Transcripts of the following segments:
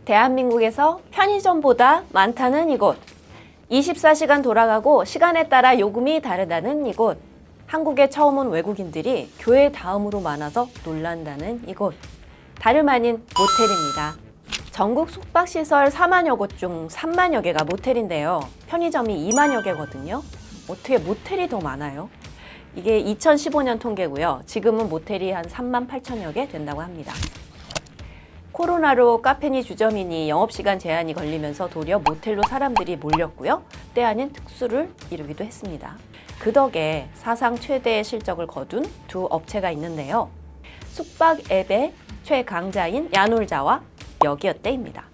대한민국에서 편의점보다 많다는 이곳. 24시간 돌아가고 시간에 따라 요금이 다르다는 이곳. 한국에 처음 온 외국인들이 교회 다음으로 많아서 놀란다는 이곳. 다름 아닌 모텔입니다. 전국 숙박시설 4만여 곳 중 3만여 개가 모텔인데요. 편의점이 2만여 개거든요. 어떻게 모텔이 더 많아요? 이게 2015년 통계고요. 지금은 모텔이 한 3만 8천여 개 된다고 합니다. 코로나로 카페니 주점이니 영업시간 제한이 걸리면서 도리어 모텔로 사람들이 몰렸고요. 때 아닌 특수를 이루기도 했습니다. 그 덕에 사상 최대의 실적을 거둔 두 업체가 있는데요. 숙박 앱의 최강자인 야놀자와 여기어때입니다.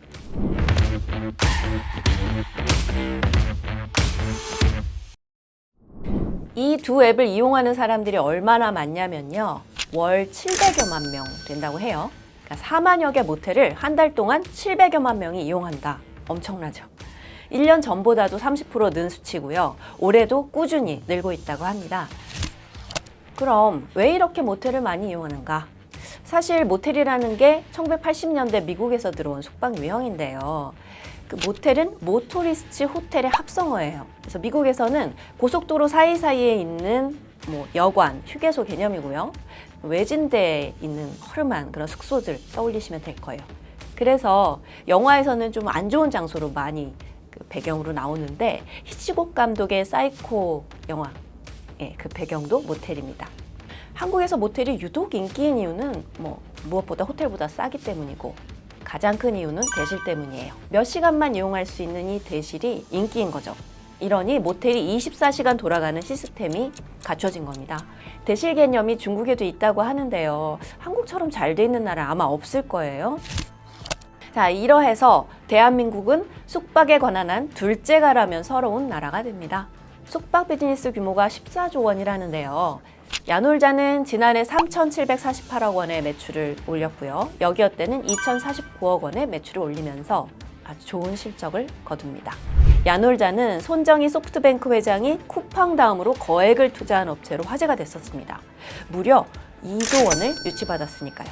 이 두 앱을 이용하는 사람들이 얼마나 많냐면요. 월 700여만 명 된다고 해요. 그러니까 4만여 개 모텔을 한 달 동안 700여만 명이 이용한다. 엄청나죠? 1년 전보다도 30% 는 수치고요. 올해도 꾸준히 늘고 있다고 합니다. 그럼 왜 이렇게 모텔을 많이 이용하는가? 사실 모텔이라는 게 1980년대 미국에서 들어온 숙박 유형인데요. 그 모텔은 모토리스트 호텔의 합성어예요. 그래서 미국에서는 고속도로 사이사이에 있는 여관, 휴게소 개념이고요. 외진대에 있는 허름한 그런 숙소들 떠올리시면 될 거예요. 그래서 영화에서는 좀 안 좋은 장소로 많이 배경으로 나오는데 히치콕 감독의 사이코 영화, 그 배경도 모텔입니다. 한국에서 모텔이 유독 인기인 이유는 무엇보다 호텔보다 싸기 때문이고 가장 큰 이유는 대실 때문이에요. 몇 시간만 이용할 수 있는 이 대실이 인기인 거죠. 이러니 모텔이 24시간 돌아가는 시스템이 갖춰진 겁니다. 대실 개념이 중국에도 있다고 하는데요. 한국처럼 잘 돼 있는 나라 아마 없을 거예요. 자, 이러해서 대한민국은 숙박에 관한 한 둘째가라면 서러운 나라가 됩니다. 숙박 비즈니스 규모가 14조 원이라는데요. 야놀자는 지난해 3,748억 원의 매출을 올렸고요. 여기어때는 2,049억 원의 매출을 올리면서 아주 좋은 실적을 거둡니다. 야놀자는 손정희 소프트뱅크 회장이 쿠팡 다음으로 거액을 투자한 업체로 화제가 됐었습니다. 무려 2조 원을 유치받았으니까요.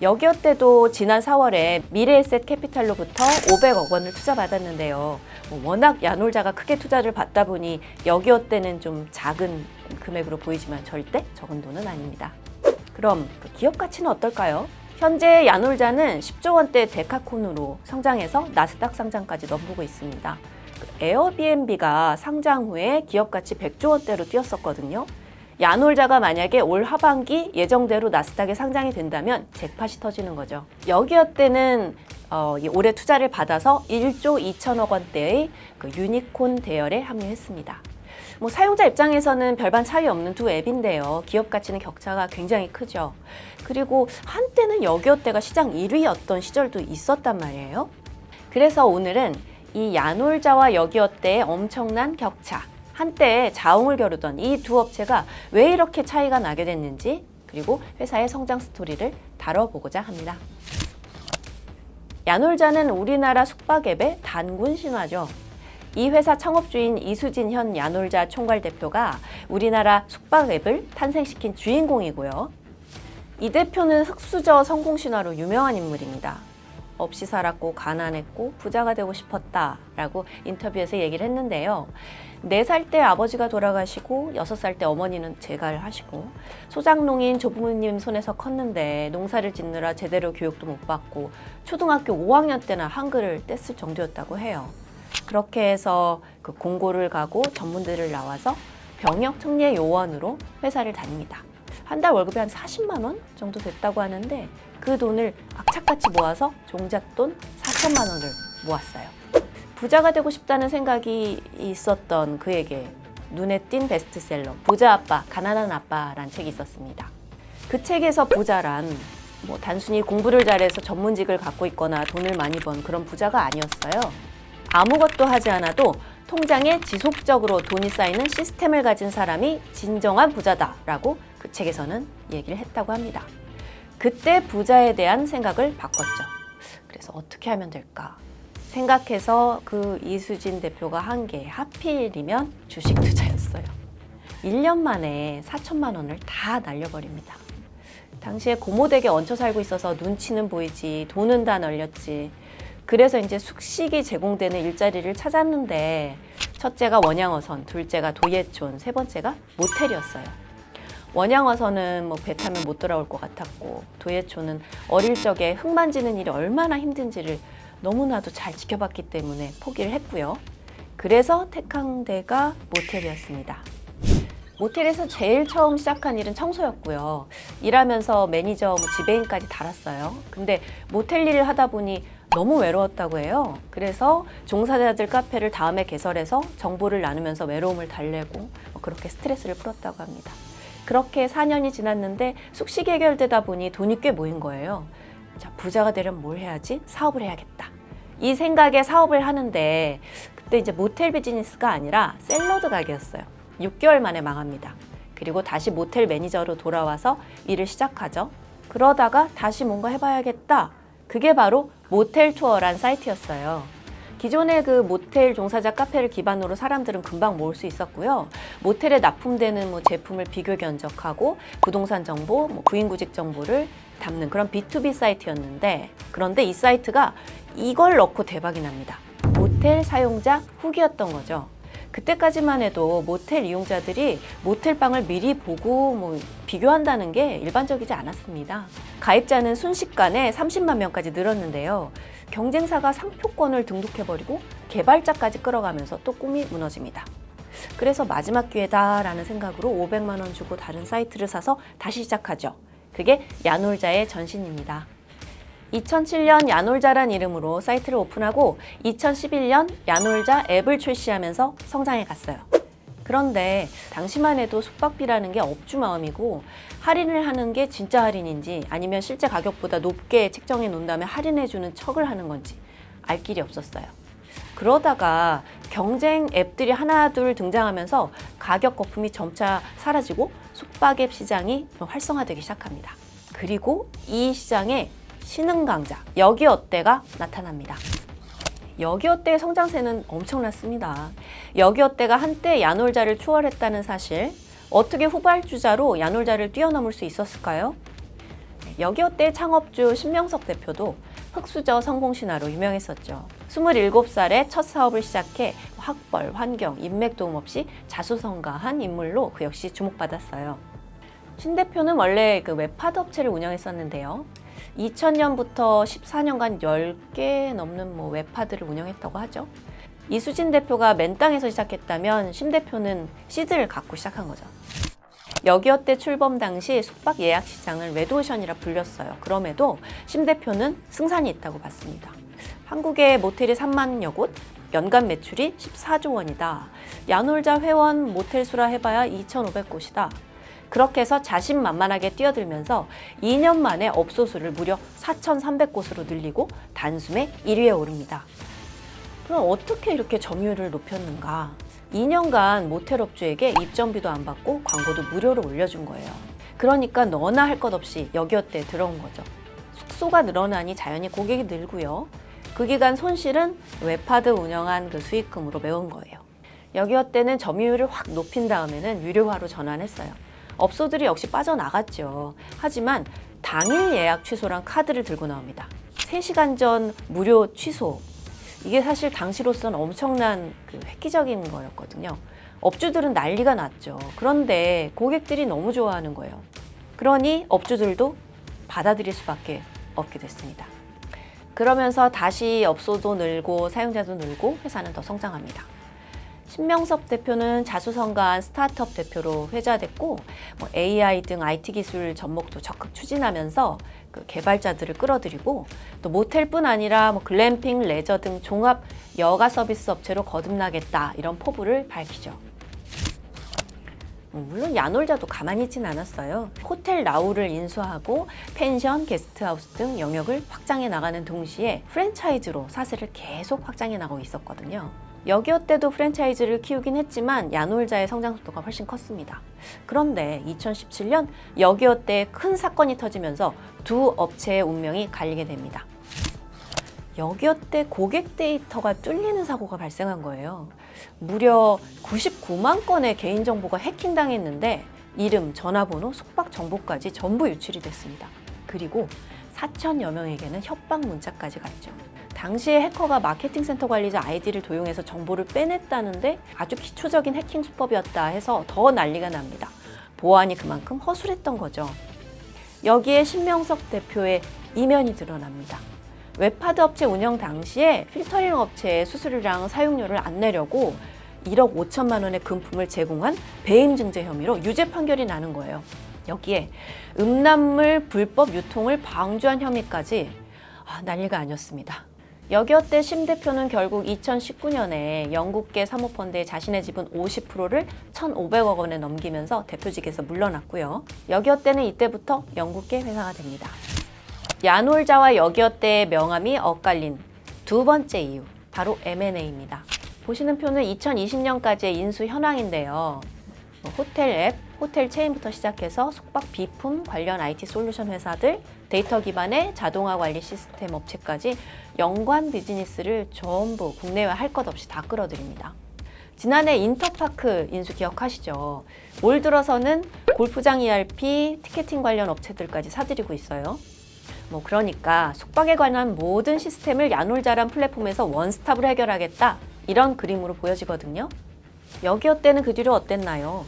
여기어때도 지난 4월에 미래에셋 캐피탈로부터 500억 원을 투자받았는데요. 워낙 야놀자가 크게 투자를 받다 보니 여기어때는 좀 작은 금액으로 보이지만 절대 적은 돈은 아닙니다. 그럼 그 기업 가치는 어떨까요? 현재 야놀자는 10조 원대 데카콘으로 성장해서 나스닥 상장까지 넘보고 있습니다. 에어비앤비가 상장 후에 기업 가치 100조 원대로 뛰었었거든요. 야놀자가 만약에 올 하반기 예정대로 나스닥에 상장이 된다면 잭팟이 터지는 거죠. 여기어때는 올해 투자를 받아서 1조 2천억 원대의 그 유니콘 대열에 합류했습니다. 사용자 입장에서는 별반 차이 없는 두 앱인데요. 기업 가치는 격차가 굉장히 크죠. 그리고 한때는 여기어때가 시장 1위였던 시절도 있었단 말이에요. 그래서 오늘은 이 야놀자와 여기어때의 엄청난 격차, 한때 자웅을 겨루던 이 두 업체가 왜 이렇게 차이가 나게 됐는지, 그리고 회사의 성장 스토리를 다뤄보고자 합니다. 야놀자는 우리나라 숙박 앱의 단군 신화죠. 이 회사 창업주인 이수진 현 야놀자 총괄 대표가 우리나라 숙박 앱을 탄생시킨 주인공이고요. 이 대표는 흑수저 성공 신화로 유명한 인물입니다. 없이 살았고 가난했고 부자가 되고 싶었다라고 인터뷰에서 얘기를 했는데요. 4살 때 아버지가 돌아가시고 6살 때 어머니는 재가를 하시고 소장농인 조부모님 손에서 컸는데 농사를 짓느라 제대로 교육도 못 받고 초등학교 5학년 때나 한글을 뗐을 정도였다고 해요. 그렇게 해서 그 공고를 가고 전문대를 나와서 병역 특례 요원으로 회사를 다닙니다. 한 달 월급이 한 40만 원 정도 됐다고 하는데 그 돈을 악착같이 모아서 종잣돈 4천만 원을 모았어요. 부자가 되고 싶다는 생각이 있었던 그에게 눈에 띈 베스트셀러 부자 아빠, 가난한 아빠란 책이 있었습니다. 그 책에서 부자란 단순히 공부를 잘해서 전문직을 갖고 있거나 돈을 많이 번 그런 부자가 아니었어요. 아무것도 하지 않아도 통장에 지속적으로 돈이 쌓이는 시스템을 가진 사람이 진정한 부자다라고 그 책에서는 얘기를 했다고 합니다. 그때 부자에 대한 생각을 바꿨죠. 그래서 어떻게 하면 될까 생각해서 그 이수진 대표가 한 게 하필이면 주식 투자였어요. 1년 만에 4천만 원을 다 날려버립니다. 당시에 고모댁에 얹혀 살고 있어서 눈치는 보이지 돈은 다 널렸지. 그래서 이제 숙식이 제공되는 일자리를 찾았는데 첫째가 원양어선, 둘째가 도예촌, 세 번째가 모텔이었어요. 원양어선은 뭐 배 타면 못 돌아올 것 같았고 도예촌은 어릴 적에 흙 만지는 일이 얼마나 힘든지를 너무나도 잘 지켜봤기 때문에 포기를 했고요. 그래서 택한 데가 모텔이었습니다. 모텔에서 제일 처음 시작한 일은 청소였고요. 일하면서 매니저, 지배인까지 달았어요. 근데 모텔 일을 하다 보니 너무 외로웠다고 해요. 그래서 종사자들 카페를 다음에 개설해서 정보를 나누면서 외로움을 달래고 그렇게 스트레스를 풀었다고 합니다. 그렇게 4년이 지났는데 숙식이 해결되다 보니 돈이 꽤 모인 거예요. 자, 부자가 되려면 뭘 해야지? 사업을 해야겠다. 이 생각에 사업을 하는데 그때 이제 모텔 비즈니스가 아니라 샐러드 가게였어요. 6개월 만에 망합니다. 그리고 다시 모텔 매니저로 돌아와서 일을 시작하죠. 그러다가 다시 뭔가 해봐야겠다. 그게 바로 모텔 투어란 사이트였어요. 기존의 그 모텔 종사자 카페를 기반으로 사람들은 금방 모을 수 있었고요. 모텔에 납품되는 제품을 비교 견적하고 부동산 정보, 구인구직 정보를 담는 그런 B2B 사이트였는데 그런데 이 사이트가 이걸 넣고 대박이 납니다. 모텔 사용자 후기였던 거죠. 그때까지만 해도 모텔 이용자들이 모텔방을 미리 보고 비교한다는 게 일반적이지 않았습니다. 가입자는 순식간에 30만 명까지 늘었는데요. 경쟁사가 상표권을 등록해버리고 개발자까지 끌어가면서 또 꿈이 무너집니다. 그래서 마지막 기회다라는 생각으로 500만 원 주고 다른 사이트를 사서 다시 시작하죠. 그게 야놀자의 전신입니다. 2007년 야놀자란 이름으로 사이트를 오픈하고 2011년 야놀자 앱을 출시하면서 성장해 갔어요. 그런데 당시만 해도 숙박비라는 게 업주 마음이고 할인을 하는 게 진짜 할인인지 아니면 실제 가격보다 높게 책정해 놓은 다음에 할인해 주는 척을 하는 건지 알 길이 없었어요. 그러다가 경쟁 앱들이 하나둘 등장하면서 가격 거품이 점차 사라지고 숙박앱 시장이 활성화되기 시작합니다. 그리고 이 시장에 신흥 강자 여기어때가 나타납니다. 여기어때의 성장세는 엄청났습니다. 여기어때가 한때 야놀자를 추월했다는 사실, 어떻게 후발주자로 야놀자를 뛰어넘을 수 있었을까요? 여기어때의 창업주 신명석 대표도 흑수저 성공신화로 유명했었죠. 27살에 첫 사업을 시작해 학벌, 환경, 인맥 도움 없이 자수성가한 인물로 그 역시 주목받았어요. 신 대표는 원래 그 웹하드 업체를 운영했었는데요. 2000년부터 14년간 10개 넘는 웹하드를 운영했다고 하죠. 이수진 대표가 맨땅에서 시작했다면 심 대표는 시드를 갖고 시작한 거죠. 여기어때 출범 당시 숙박 예약 시장을 레드오션이라 불렸어요. 그럼에도 심 대표는 승산이 있다고 봤습니다. 한국의 모텔이 3만여 곳, 연간 매출이 14조 원이다. 야놀자 회원 모텔 수라 해봐야 2,500곳이다. 그렇게 해서 자신만만하게 뛰어들면서 2년 만에 업소 수를 무려 4,300곳으로 늘리고 단숨에 1위에 오릅니다. 그럼 어떻게 이렇게 점유율을 높였는가? 2년간 모텔 업주에게 입점비도 안 받고 광고도 무료로 올려준 거예요. 그러니까 너나 할 것 없이 여기어때에 들어온 거죠. 숙소가 늘어나니 자연히 고객이 늘고요. 그 기간 손실은 웹하드 운영한 그 수익금으로 메운 거예요. 여기어때는 점유율을 확 높인 다음에는 유료화로 전환했어요. 업소들이 역시 빠져나갔죠. 하지만 당일 예약 취소랑 카드를 들고 나옵니다. 3시간 전 무료 취소. 이게 사실 당시로서는 엄청난 획기적인 거였거든요. 업주들은 난리가 났죠. 그런데 고객들이 너무 좋아하는 거예요. 그러니 업주들도 받아들일 수밖에 없게 됐습니다. 그러면서 다시 업소도 늘고 사용자도 늘고 회사는 더 성장합니다. 신명섭 대표는 자수성가한 스타트업 대표로 회자됐고 AI 등 IT 기술 접목도 적극 추진하면서 그 개발자들을 끌어들이고 또 모텔뿐 아니라 글램핑, 레저 등 종합 여가 서비스 업체로 거듭나겠다 이런 포부를 밝히죠. 물론 야놀자도 가만히 있진 않았어요. 호텔 라우를 인수하고 펜션, 게스트하우스 등 영역을 확장해 나가는 동시에 프랜차이즈로 사세를 계속 확장해 나가고 있었거든요. 여기어때도 프랜차이즈를 키우긴 했지만 야놀자의 성장 속도가 훨씬 컸습니다. 그런데 2017년 여기어때에 큰 사건이 터지면서 두 업체의 운명이 갈리게 됩니다. 여기어때 고객 데이터가 뚫리는 사고가 발생한 거예요. 무려 99만 건의 개인정보가 해킹당했는데 이름, 전화번호, 숙박 정보까지 전부 유출이 됐습니다. 그리고 4천여 명에게는 협박 문자까지 갔죠. 당시에 해커가 마케팅센터 관리자 아이디를 도용해서 정보를 빼냈다는데 아주 기초적인 해킹 수법이었다 해서 더 난리가 납니다. 보안이 그만큼 허술했던 거죠. 여기에 신명석 대표의 이면이 드러납니다. 웹하드 업체 운영 당시에 필터링 업체의 수수료랑 사용료를 안 내려고 1억 5천만 원의 금품을 제공한 배임 증제 혐의로 유죄 판결이 나는 거예요. 여기에 음란물 불법 유통을 방조한 혐의까지 난리가 아니었습니다. 여기어때 심 대표는 결국 2019년에 영국계 사모펀드에 자신의 지분 50%를 1,500억 원에 넘기면서 대표직에서 물러났고요. 여기어때는 이때부터 영국계 회사가 됩니다. 야놀자와 여기어때의 명함이 엇갈린 두 번째 이유, 바로 M&A입니다. 보시는 표는 2020년까지의 인수 현황인데요. 호텔 앱, 호텔 체인부터 시작해서 숙박 비품 관련 IT 솔루션 회사들, 데이터 기반의 자동화 관리 시스템 업체까지 연관 비즈니스를 전부 국내외 할 것 없이 다 끌어들입니다. 지난해 인터파크 인수 기억하시죠? 올 들어서는 골프장 ERP, 티켓팅 관련 업체들까지 사들이고 있어요. 그러니까 숙박에 관한 모든 시스템을 야놀자란 플랫폼에서 원스톱으로 해결하겠다, 이런 그림으로 보여지거든요. 여기어때는 그 뒤로 어땠나요?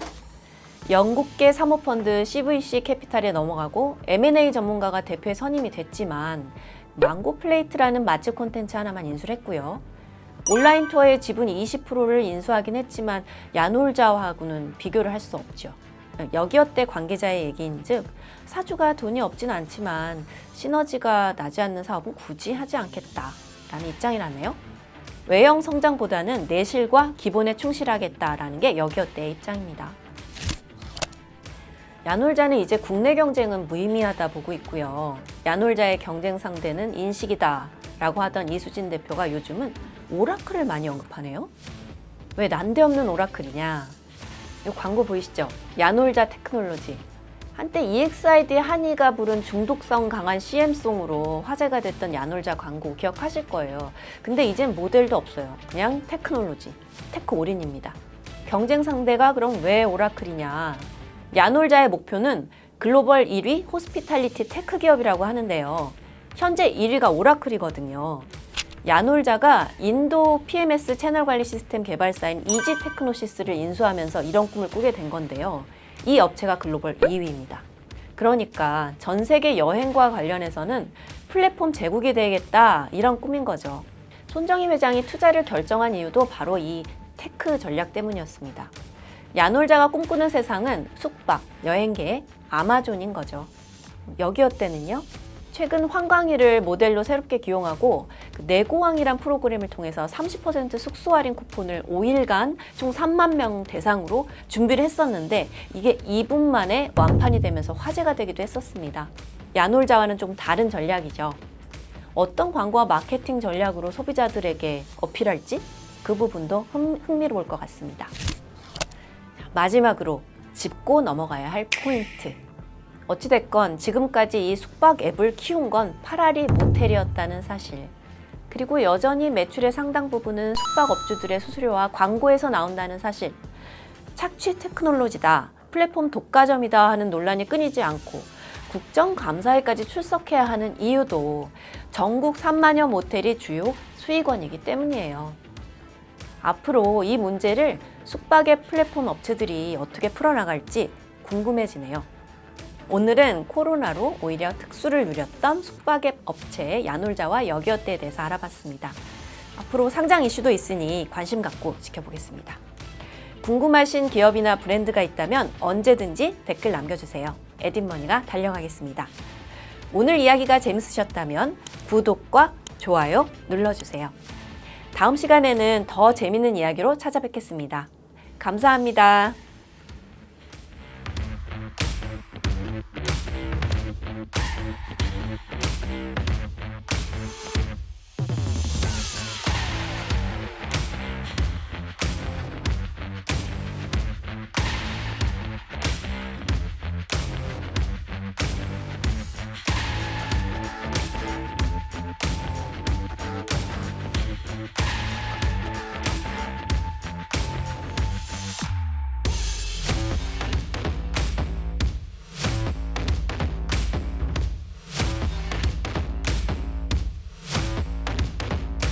영국계 사모펀드 CVC 캐피탈에 넘어가고 M&A 전문가가 대표에 선임이 됐지만 망고플레이트라는 맛집 콘텐츠 하나만 인수를 했고요. 온라인 투어의 지분 20%를 인수하긴 했지만 야놀자하고는 비교를 할 수 없죠. 여기어때 관계자의 얘기인즉 사주가 돈이 없진 않지만 시너지가 나지 않는 사업은 굳이 하지 않겠다라는 입장이라네요. 외형 성장보다는 내실과 기본에 충실하겠다라는 게 여기어때의 입장입니다. 야놀자는 이제 국내 경쟁은 무의미하다 보고 있고요. 야놀자의 경쟁 상대는 인식이다 라고 하던 이수진 대표가 요즘은 오라클을 많이 언급하네요. 왜 난데없는 오라클이냐? 이 광고 보이시죠? 야놀자 테크놀로지. 한때 EXID 한이가 부른 중독성 강한 CM송으로 화제가 됐던 야놀자 광고 기억하실 거예요. 근데 이젠 모델도 없어요. 그냥 테크놀로지, 테크올인입니다. 경쟁 상대가 그럼 왜 오라클이냐? 야놀자의 목표는 글로벌 1위 호스피탈리티 테크 기업이라고 하는데요. 현재 1위가 오라클이거든요. 야놀자가 인도 PMS 채널 관리 시스템 개발사인 이지 테크노시스를 인수하면서 이런 꿈을 꾸게 된 건데요. 이 업체가 글로벌 2위입니다. 그러니까 전 세계 여행과 관련해서는 플랫폼 제국이 되겠다, 이런 꿈인 거죠. 손정희 회장이 투자를 결정한 이유도 바로 이 테크 전략 때문이었습니다. 야놀자가 꿈꾸는 세상은 숙박, 여행계의 아마존인 거죠. 여기어때는요, 최근 황광희를 모델로 새롭게 기용하고 내고왕이란 프로그램을 통해서 30% 숙소 할인 쿠폰을 5일간 총 3만 명 대상으로 준비를 했었는데 이게 2분 만에 완판이 되면서 화제가 되기도 했었습니다. 야놀자와는 좀 다른 전략이죠. 어떤 광고와 마케팅 전략으로 소비자들에게 어필할지 그 부분도 흥미로울 것 같습니다. 마지막으로 짚고 넘어가야 할 포인트. 어찌됐건 지금까지 이 숙박 앱을 키운 건 파라리 모텔이었다는 사실. 그리고 여전히 매출의 상당 부분은 숙박업주들의 수수료와 광고에서 나온다는 사실. 착취 테크놀로지다, 플랫폼 독과점이다 하는 논란이 끊이지 않고 국정감사회까지 출석해야 하는 이유도 전국 3만여 모텔이 주요 수익원이기 때문이에요. 앞으로 이 문제를 숙박앱 플랫폼 업체들이 어떻게 풀어나갈지 궁금해지네요. 오늘은 코로나로 오히려 특수를 누렸던 숙박앱 업체 야놀자와 여기어때에 대해서 알아봤습니다. 앞으로 상장 이슈도 있으니 관심 갖고 지켜보겠습니다. 궁금하신 기업이나 브랜드가 있다면 언제든지 댓글 남겨주세요. 에딘머니가 달려가겠습니다. 오늘 이야기가 재밌으셨다면 구독과 좋아요 눌러주세요. 다음 시간에는 더 재밌는 이야기로 찾아뵙겠습니다. 감사합니다.